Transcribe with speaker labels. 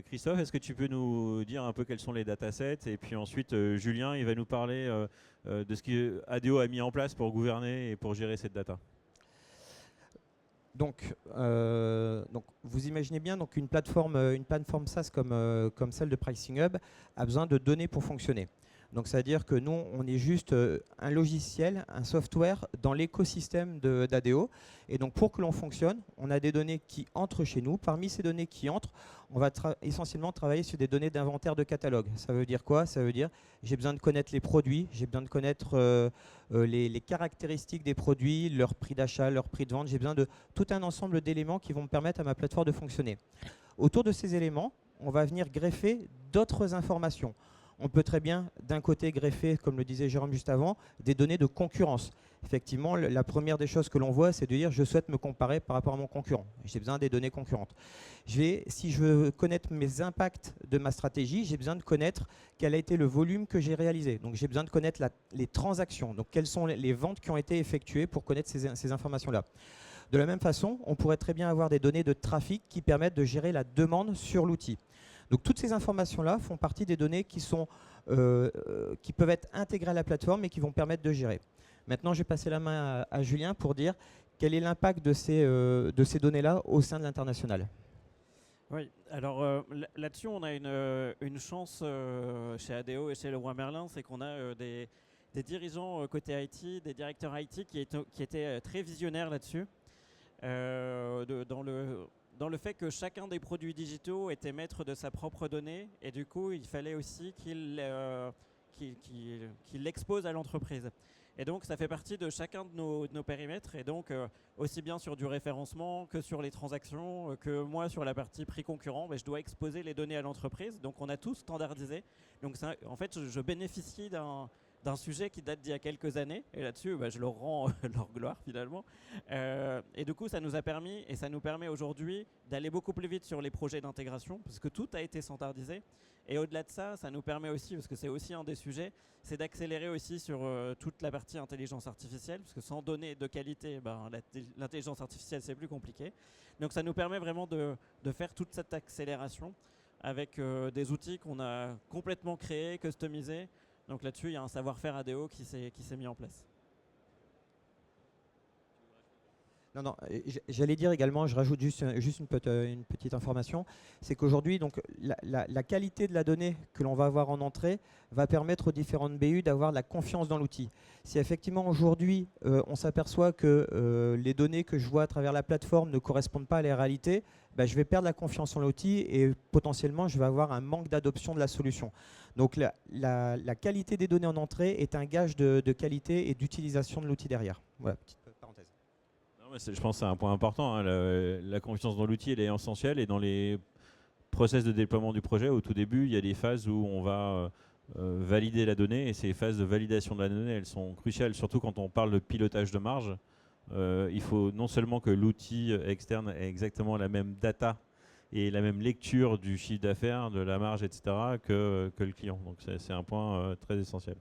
Speaker 1: Christophe, est-ce que tu peux nous dire un peu quels sont les datasets? Et puis ensuite, Julien, il va nous parler de ce que ADO a mis en place pour gouverner et pour gérer cette data.
Speaker 2: Donc, vous imaginez bien une plateforme SaaS comme celle de Pricing Hub a besoin de données pour fonctionner. Donc, c'est-à-dire que nous, on est juste un logiciel, un software dans l'écosystème d'ADO. Et donc, pour que l'on fonctionne, on a des données qui entrent chez nous. Parmi ces données qui entrent, on va essentiellement travailler sur des données d'inventaire de catalogue. Ça veut dire quoi? Ça veut dire j'ai besoin de connaître les produits, j'ai besoin de connaître les caractéristiques des produits, leur prix d'achat, leur prix de vente. J'ai besoin de tout un ensemble d'éléments qui vont me permettre à ma plateforme de fonctionner. Autour de ces éléments, on va venir greffer d'autres informations. On peut très bien, d'un côté, greffer, comme le disait Jérôme juste avant, des données de concurrence. Effectivement, la première des choses que l'on voit, c'est de dire je souhaite me comparer par rapport à mon concurrent. J'ai besoin des données concurrentes. Si je veux connaître mes impacts de ma stratégie, j'ai besoin de connaître quel a été le volume que j'ai réalisé. Donc j'ai besoin de connaître les transactions. Donc quelles sont les ventes qui ont été effectuées pour connaître ces informations-là. De la même façon, on pourrait très bien avoir des données de trafic qui permettent de gérer la demande sur l'outil. Donc toutes ces informations-là font partie des données qui peuvent être intégrées à la plateforme et qui vont permettre de gérer. Maintenant, je vais passer la main à Julien pour dire quel est l'impact de ces données-là au sein de l'international.
Speaker 3: Oui, alors là-dessus, on a une chance chez ADO et chez Leroy Merlin, c'est qu'on a des dirigeants côté IT, des directeurs IT qui étaient très visionnaires là-dessus. Dans le fait que chacun des produits digitaux était maître de sa propre donnée, et du coup, il fallait aussi qu'il l'expose à l'entreprise. Et donc, ça fait partie de chacun de nos périmètres, et donc aussi bien sur du référencement que sur les transactions, que moi sur la partie prix concurrent, je dois exposer les données à l'entreprise. Donc, on a tout standardisé. Donc, en fait, je bénéficie d'un sujet qui date d'il y a quelques années, et là-dessus, je leur rends leur gloire finalement. Et du coup, ça nous a permis, et ça nous permet aujourd'hui d'aller beaucoup plus vite sur les projets d'intégration, parce que tout a été standardisé. Et au-delà de ça, ça nous permet aussi, parce que c'est aussi un des sujets, c'est d'accélérer aussi sur toute la partie intelligence artificielle, parce que sans données de qualité, l'intelligence artificielle, c'est plus compliqué. Donc ça nous permet vraiment de faire toute cette accélération avec des outils qu'on a complètement créés, customisés. Donc là-dessus, il y a un savoir-faire ADO qui s'est mis en place.
Speaker 2: Non, j'allais dire également, je rajoute juste une petite information, c'est qu'aujourd'hui, donc la qualité de la donnée que l'on va avoir en entrée va permettre aux différentes BU d'avoir la confiance dans l'outil. Si effectivement aujourd'hui, on s'aperçoit que les données que je vois à travers la plateforme ne correspondent pas à la réalité, je vais perdre la confiance en l'outil et potentiellement, je vais avoir un manque d'adoption de la solution. Donc la qualité des données en entrée est un gage de qualité et d'utilisation de l'outil derrière. Voilà, petite parenthèse.
Speaker 1: Je pense que c'est un point important. Hein. La confiance dans l'outil, elle est essentielle. Et dans les process de déploiement du projet, au tout début, il y a des phases où on va valider la donnée. Et ces phases de validation de la donnée, elles sont cruciales, surtout quand on parle de pilotage de marge. Il faut non seulement que l'outil externe ait exactement la même data et la même lecture du chiffre d'affaires, de la marge, etc., que le client. Donc c'est un point très essentiel.